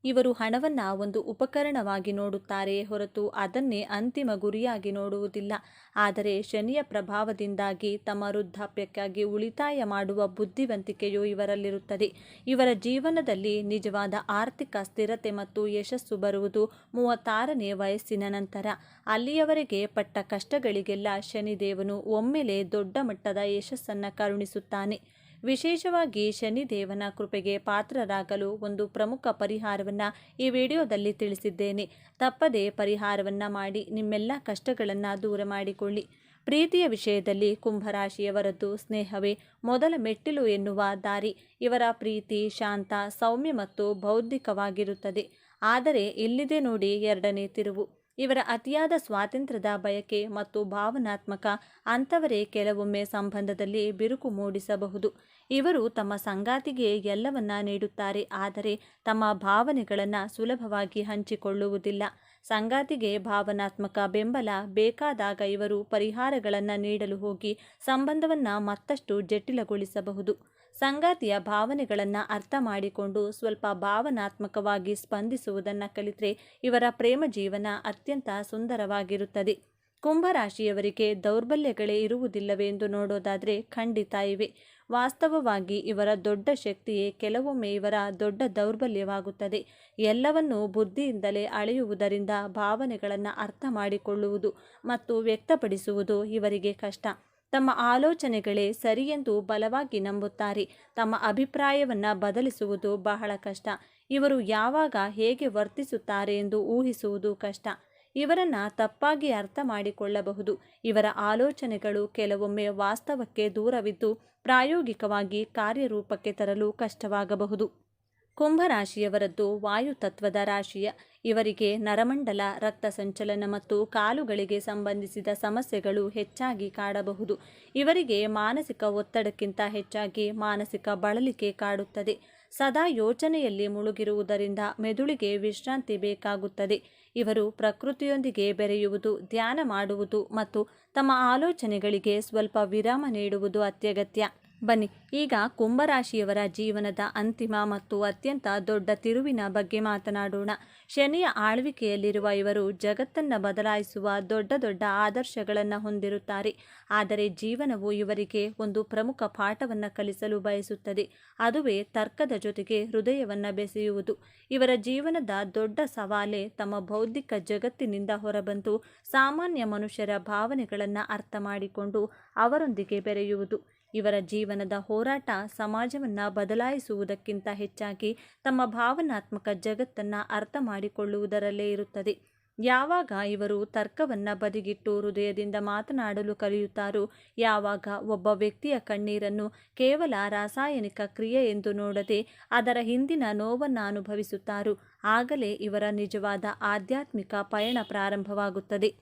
ಇವರು ಹಣವನ್ನು ಒಂದು ಉಪಕರಣವಾಗಿ ನೋಡುತ್ತಾರೆ ಹೊರತು ಅದನ್ನೇ ಅಂತಿಮ ಗುರಿಯಾಗಿ ನೋಡುವುದಿಲ್ಲ. ಆದರೆ ಶನಿಯ ಪ್ರಭಾವದಿಂದಾಗಿ ತಮ್ಮ ವೃದ್ಧಾಪ್ಯಕ್ಕಾಗಿ ಉಳಿತಾಯ ಮಾಡುವ ಬುದ್ಧಿವಂತಿಕೆಯು ಇವರಲ್ಲಿರುತ್ತದೆ. ಇವರ ಜೀವನದಲ್ಲಿ ನಿಜವಾದ ಆರ್ಥಿಕ ಸ್ಥಿರತೆ ಮತ್ತು ಯಶಸ್ಸು ಬರುವುದು 36ನೇ ವಯಸ್ಸಿನ ನಂತರ. ಅಲ್ಲಿಯವರೆಗೆ ಪಟ್ಟ ಕಷ್ಟಗಳಿಗೆಲ್ಲ ಶನಿದೇವನು ಒಮ್ಮೆಲೇ ದೊಡ್ಡ ಮಟ್ಟದ ಯಶಸ್ಸನ್ನು ಕರುಣಿಸುತ್ತಾನೆ. ವಿಶೇಷವಾಗಿ ಶನಿದೇವನ ಕೃಪೆಗೆ ಪಾತ್ರರಾಗಲು ಒಂದು ಪ್ರಮುಖ ಪರಿಹಾರವನ್ನು ಈ ವಿಡಿಯೋದಲ್ಲಿ ತಿಳಿಸಿದ್ದೇನೆ. ತಪ್ಪದೇ ಪರಿಹಾರವನ್ನು ಮಾಡಿ ನಿಮ್ಮೆಲ್ಲ ಕಷ್ಟಗಳನ್ನು ದೂರ ಮಾಡಿಕೊಳ್ಳಿ. ಪ್ರೀತಿಯ ವಿಷಯದಲ್ಲಿ ಕುಂಭರಾಶಿಯವರದ್ದು ಸ್ನೇಹವೇ ಮೊದಲ ಮೆಟ್ಟಿಲು ಎನ್ನುವ ದಾರಿ. ಇವರ ಪ್ರೀತಿ ಶಾಂತ, ಸೌಮ್ಯ ಮತ್ತು ಬೌದ್ಧಿಕವಾಗಿರುತ್ತದೆ. ಆದರೆ ಇಲ್ಲಿದೆ ನೋಡಿ ಎರಡನೇ ತಿರುವು. ಇವರ ಅತಿಯಾದ ಸ್ವಾತಂತ್ರ್ಯದ ಬಯಕೆ ಮತ್ತು ಭಾವನಾತ್ಮಕ ಅಂಥವರೇ ಕೆಲವೊಮ್ಮೆ ಸಂಬಂಧದಲ್ಲಿ ಬಿರುಕು ಮೂಡಿಸಬಹುದು. ಇವರು ತಮ್ಮ ಸಂಗಾತಿಗೆ ಎಲ್ಲವನ್ನ ನೀಡುತ್ತಾರೆ, ಆದರೆ ತಮ್ಮ ಭಾವನೆಗಳನ್ನು ಸುಲಭವಾಗಿ ಹಂಚಿಕೊಳ್ಳುವುದಿಲ್ಲ. ಸಂಗಾತಿಗೆ ಭಾವನಾತ್ಮಕ ಬೆಂಬಲ ಬೇಕಾದಾಗ ಇವರು ಪರಿಹಾರಗಳನ್ನು ನೀಡಲು ಹೋಗಿ ಸಂಬಂಧವನ್ನು ಮತ್ತಷ್ಟು ಜಟಿಲಗೊಳಿಸಬಹುದು. ಸಂಗಾತಿಯ ಭಾವನೆಗಳನ್ನು ಅರ್ಥ ಮಾಡಿಕೊಂಡು ಸ್ವಲ್ಪ ಭಾವನಾತ್ಮಕವಾಗಿ ಸ್ಪಂದಿಸುವುದನ್ನು ಕಲಿತರೆ ಇವರ ಪ್ರೇಮ ಜೀವನ ಅತ್ಯಂತ ಸುಂದರವಾಗಿರುತ್ತದೆ. ಕುಂಭರಾಶಿಯವರಿಗೆ ದೌರ್ಬಲ್ಯಗಳೇ ಇರುವುದಿಲ್ಲವೆಂದು ನೋಡೋದಾದರೆ ಖಂಡಿತ ಇವೆ. ವಾಸ್ತವವಾಗಿ ಇವರ ದೊಡ್ಡ ಶಕ್ತಿಯೇ ಕೆಲವೊಮ್ಮೆ ಇವರ ದೊಡ್ಡ ದೌರ್ಬಲ್ಯವಾಗುತ್ತದೆ. ಎಲ್ಲವನ್ನೂ ಬುದ್ಧಿಯಿಂದಲೇ ಅಳೆಯುವುದರಿಂದ ಭಾವನೆಗಳನ್ನು ಅರ್ಥ ಮಾಡಿಕೊಳ್ಳುವುದು ಮತ್ತು ವ್ಯಕ್ತಪಡಿಸುವುದು ಇವರಿಗೆ ಕಷ್ಟ. ತಮ್ಮ ಆಲೋಚನೆಗಳೇ ಸರಿಯೆಂದು ಬಲವಾಗಿ ನಂಬುತ್ತಾರೆ. ತಮ್ಮ ಅಭಿಪ್ರಾಯವನ್ನು ಬದಲಿಸುವುದು ಬಹಳ ಕಷ್ಟ. ಇವರು ಯಾವಾಗ ಹೇಗೆ ವರ್ತಿಸುತ್ತಾರೆ ಎಂದು ಊಹಿಸುವುದು ಕಷ್ಟ. ಇವರನ್ನು ತಪ್ಪಾಗಿ ಅರ್ಥ ಮಾಡಿಕೊಳ್ಳಬಹುದು. ಇವರ ಆಲೋಚನೆಗಳು ಕೆಲವೊಮ್ಮೆ ವಾಸ್ತವಕ್ಕೆ ದೂರವಿದ್ದು ಪ್ರಾಯೋಗಿಕವಾಗಿ ಕಾರ್ಯರೂಪಕ್ಕೆ ತರಲು ಕಷ್ಟವಾಗಬಹುದು. ಕುಂಭರಾಶಿಯವರದ್ದು ವಾಯುತತ್ವದ ರಾಶಿಯ. ಇವರಿಗೆ ನರಮಂಡಲ, ರಕ್ತ ಸಂಚಲನ ಮತ್ತು ಕಾಲುಗಳಿಗೆ ಸಂಬಂಧಿಸಿದ ಸಮಸ್ಯೆಗಳು ಹೆಚ್ಚಾಗಿ ಕಾಡಬಹುದು. ಇವರಿಗೆ ಮಾನಸಿಕ ಒತ್ತಡಕ್ಕಿಂತ ಹೆಚ್ಚಾಗಿ ಮಾನಸಿಕ ಬಳಲಿಕೆ ಕಾಡುತ್ತದೆ. ಸದಾ ಯೋಚನೆಯಲ್ಲಿ ಮುಳುಗಿರುವುದರಿಂದ ಮೆದುಳಿಗೆ ವಿಶ್ರಾಂತಿ ಬೇಕಾಗುತ್ತದೆ. ಇವರು ಪ್ರಕೃತಿಯೊಂದಿಗೆ ಬೆರೆಯುವುದು, ಧ್ಯಾನ ಮಾಡುವುದು ಮತ್ತು ತಮ್ಮ ಆಲೋಚನೆಗಳಿಗೆ ಸ್ವಲ್ಪ ವಿರಾಮ ನೀಡುವುದು ಅತ್ಯಗತ್ಯ. ಬನ್ನಿ ಈಗ ಕುಂಭರಾಶಿಯವರ ಜೀವನದ ಅಂತಿಮ ಮತ್ತು ಅತ್ಯಂತ ದೊಡ್ಡ ತಿರುವಿನ ಬಗ್ಗೆ ಮಾತನಾಡೋಣ. ಶನಿಯ ಆಳ್ವಿಕೆಯಲ್ಲಿರುವ ಇವರು ಜಗತ್ತನ್ನು ಬದಲಾಯಿಸುವ ದೊಡ್ಡ ದೊಡ್ಡ ಆದರ್ಶಗಳನ್ನು ಹೊಂದಿರುತ್ತಾರೆ. ಆದರೆ ಜೀವನವು ಇವರಿಗೆ ಒಂದು ಪ್ರಮುಖ ಪಾಠವನ್ನು ಕಲಿಸಲು ಬಯಸುತ್ತದೆ. ಅದುವೇ ತರ್ಕದ ಜೊತೆಗೆ ಹೃದಯವನ್ನು ಬೆಸೆಯುವುದು. ಇವರ ಜೀವನದ ದೊಡ್ಡ ಸವಾಲೇ ತಮ್ಮ ಬೌದ್ಧಿಕ ಜಗತ್ತಿನಿಂದ ಹೊರಬಂದು ಸಾಮಾನ್ಯ ಮನುಷ್ಯರ ಭಾವನೆಗಳನ್ನು ಅರ್ಥ ಮಾಡಿಕೊಂಡು ಅವರೊಂದಿಗೆ ಬೆರೆಯುವುದು. ಇವರ ಜೀವನದ ಹೋರಾಟ ಸಮಾಜವನ್ನು ಬದಲಾಯಿಸುವುದಕ್ಕಿಂತ ಹೆಚ್ಚಾಗಿ ತಮ್ಮ ಭಾವನಾತ್ಮಕ ಜಗತ್ತನ್ನು ಅರ್ಥ ಮಾಡಿಕೊಳ್ಳುವುದರಲ್ಲೇ ಇರುತ್ತದೆ. ಯಾವಾಗ ಇವರು ತರ್ಕವನ್ನು ಬದಿಗಿಟ್ಟು ಹೃದಯದಿಂದ ಮಾತನಾಡಲು ಕಲಿಯುತ್ತಾರೋ, ಯಾವಾಗ ಒಬ್ಬ ವ್ಯಕ್ತಿಯ ಕಣ್ಣೀರನ್ನು ಕೇವಲ ರಾಸಾಯನಿಕ ಕ್ರಿಯೆ ಎಂದು ನೋಡದೆ ಅದರ ಹಿಂದಿನ ನೋವನ್ನು ಅನುಭವಿಸುತ್ತಾರೋ, ಆಗಲೇ ಇವರ ನಿಜವಾದ ಆಧ್ಯಾತ್ಮಿಕ ಪಯಣ ಪ್ರಾರಂಭವಾಗುತ್ತದೆ.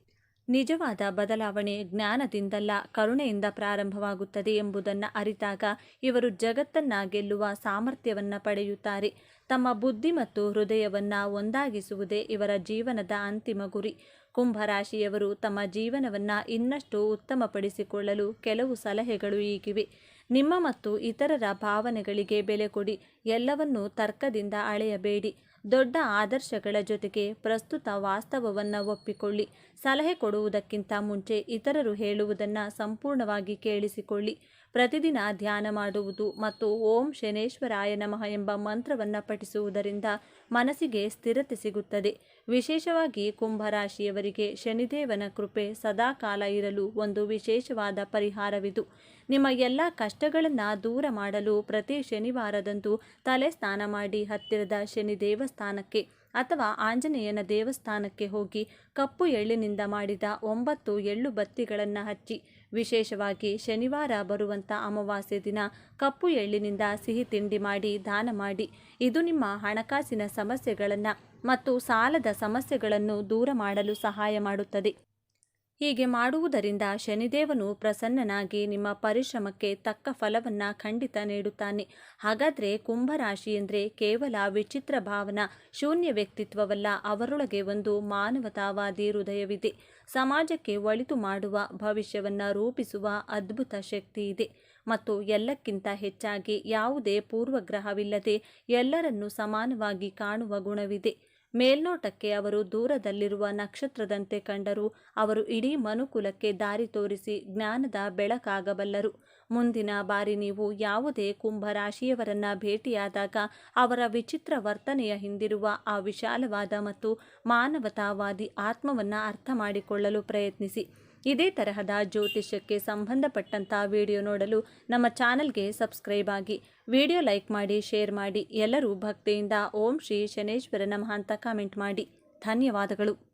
ನಿಜವಾದ ಬದಲಾವಣೆ ಜ್ಞಾನದಿಂದಲ್ಲ, ಕರುಣೆಯಿಂದ ಪ್ರಾರಂಭವಾಗುತ್ತದೆ ಎಂಬುದನ್ನು ಅರಿತಾಗ ಇವರು ಜಗತ್ತನ್ನು ಗೆಲ್ಲುವ ಸಾಮರ್ಥ್ಯವನ್ನು ಪಡೆಯುತ್ತಾರೆ. ತಮ್ಮ ಬುದ್ಧಿ ಮತ್ತು ಹೃದಯವನ್ನು ಒಂದಾಗಿಸುವುದೇ ಇವರ ಜೀವನದ ಅಂತಿಮ ಗುರಿ. ಕುಂಭರಾಶಿಯವರು ತಮ್ಮ ಜೀವನವನ್ನು ಇನ್ನಷ್ಟು ಉತ್ತಮಪಡಿಸಿಕೊಳ್ಳಲು ಕೆಲವು ಸಲಹೆಗಳು ಹೀಗಿವೆ. ನಿಮ್ಮ ಮತ್ತು ಇತರರ ಭಾವನೆಗಳಿಗೆ ಬೆಲೆ ಕೊಡಿ. ಎಲ್ಲವನ್ನೂ ತರ್ಕದಿಂದ ಅಳೆಯಬೇಡಿ. ದೊಡ್ಡ ಆದರ್ಶಗಳ ಜೊತೆಗೆ ಪ್ರಸ್ತುತ ವಾಸ್ತವವನ್ನು ಒಪ್ಪಿಕೊಳ್ಳಿ. ಸಲಹೆ ಕೊಡುವುದಕ್ಕಿಂತ ಮುಂಚೆ ಇತರರು ಹೇಳುವುದನ್ನು ಸಂಪೂರ್ಣವಾಗಿ ಕೇಳಿಸಿಕೊಳ್ಳಿ. ಪ್ರತಿದಿನ ಧ್ಯಾನ ಮಾಡುವುದು ಮತ್ತು ಓಂ ಶನೇಶ್ವರಾಯ ನಮಃ ಎಂಬ ಮಂತ್ರವನ್ನು ಪಠಿಸುವುದರಿಂದ ಮನಸ್ಸಿಗೆ ಸ್ಥಿರತೆ ಸಿಗುತ್ತದೆ. ವಿಶೇಷವಾಗಿ ಕುಂಭರಾಶಿಯವರಿಗೆ ಶನಿದೇವನ ಕೃಪೆ ಸದಾಕಾಲ ಇರಲು ಒಂದು ವಿಶೇಷವಾದ ಪರಿಹಾರವಿದು. ನಿಮ್ಮ ಎಲ್ಲ ಕಷ್ಟಗಳನ್ನು ದೂರ ಮಾಡಲು ಪ್ರತಿ ಶನಿವಾರದಂದು ತಲೆ ಸ್ನಾನ ಮಾಡಿ ಹತ್ತಿರದ ಶನಿ ದೇವಸ್ಥಾನಕ್ಕೆ ಅಥವಾ ಆಂಜನೇಯನ ದೇವಸ್ಥಾನಕ್ಕೆ ಹೋಗಿ ಕಪ್ಪು ಎಳ್ಳಿನಿಂದ ಮಾಡಿದ 9 ಎಳ್ಳು ಬತ್ತಿಗಳನ್ನು ಹಚ್ಚಿ. ವಿಶೇಷವಾಗಿ ಶನಿವಾರ ಬರುವಂಥ ಅಮಾವಾಸ್ಯೆ ದಿನ ಕಪ್ಪು ಎಳ್ಳಿನಿಂದ ಸಿಹಿ ತಿಂಡಿ ಮಾಡಿ ದಾನ ಮಾಡಿ. ಇದು ನಿಮ್ಮ ಹಣಕಾಸಿನ ಸಮಸ್ಯೆಗಳನ್ನು ಮತ್ತು ಸಾಲದ ಸಮಸ್ಯೆಗಳನ್ನು ದೂರ ಮಾಡಲು ಸಹಾಯ ಮಾಡುತ್ತದೆ. ಹೀಗೆ ಮಾಡುವುದರಿಂದ ಶನಿದೇವನು ಪ್ರಸನ್ನನಾಗಿ ನಿಮ್ಮ ಪರಿಶ್ರಮಕ್ಕೆ ತಕ್ಕ ಫಲವನ್ನು ಖಂಡಿತ ನೀಡುತ್ತಾನೆ. ಹಾಗಾದರೆ ಕುಂಭರಾಶಿ ಎಂದರೆ ಕೇವಲ ವಿಚಿತ್ರ ಭಾವನಾ ಶೂನ್ಯ ವ್ಯಕ್ತಿತ್ವವಲ್ಲ, ಅವರೊಳಗೆ ಒಂದು ಮಾನವತಾವಾದಿ ಹೃದಯವಿದೆ. ಸಮಾಜಕ್ಕೆ ಒಳಿತು ಮಾಡುವ, ಭವಿಷ್ಯವನ್ನು ರೂಪಿಸುವ ಅದ್ಭುತ ಶಕ್ತಿ ಇದೆ. ಮತ್ತು ಎಲ್ಲಕ್ಕಿಂತ ಹೆಚ್ಚಾಗಿ ಯಾವುದೇ ಪೂರ್ವಗ್ರಹವಿಲ್ಲದೆ ಎಲ್ಲರನ್ನೂ ಸಮಾನವಾಗಿ ಕಾಣುವ ಗುಣವಿದೆ. ಮೇಲ್ನೋಟಕ್ಕೆ ಅವರು ದೂರದಲ್ಲಿರುವ ನಕ್ಷತ್ರದಂತೆ ಕಂಡರೂ ಅವರು ಇಡೀ ಮನುಕುಲಕ್ಕೆ ದಾರಿ ತೋರಿಸಿ ಜ್ಞಾನದ ಬೆಳಕಾಗಬಲ್ಲರು. ಮುಂದಿನ ಬಾರಿ ನೀವು ಯಾವುದೇ ಕುಂಭರಾಶಿಯವರನ್ನು ಭೇಟಿಯಾದಾಗ ಅವರ ವಿಚಿತ್ರ ವರ್ತನೆಯ ಹಿಂದಿರುವ ಆ ವಿಶಾಲವಾದ ಮತ್ತು ಮಾನವತಾವಾದಿ ಆತ್ಮವನ್ನು ಅರ್ಥ ಮಾಡಿಕೊಳ್ಳಲು ಪ್ರಯತ್ನಿಸಿ. ಇದೇ ತರಹದ ಜ್ಯೋತಿಷ್ಯಕ್ಕೆ ಸಂಬಂಧಪಟ್ಟಂಥ ವಿಡಿಯೋ ನೋಡಲು ನಮ್ಮ ಚಾನಲ್ಗೆ ಸಬ್ಸ್ಕ್ರೈಬ್ ಆಗಿ. ವಿಡಿಯೋ ಲೈಕ್ ಮಾಡಿ, ಶೇರ್ ಮಾಡಿ. ಎಲ್ಲರೂ ಭಕ್ತಿಯಿಂದ ಓಂ ಶ್ರೀ ಶನೇಶ್ವರ ನಮಃ ಅಂತ ಕಾಮೆಂಟ್ ಮಾಡಿ. ಧನ್ಯವಾದಗಳು.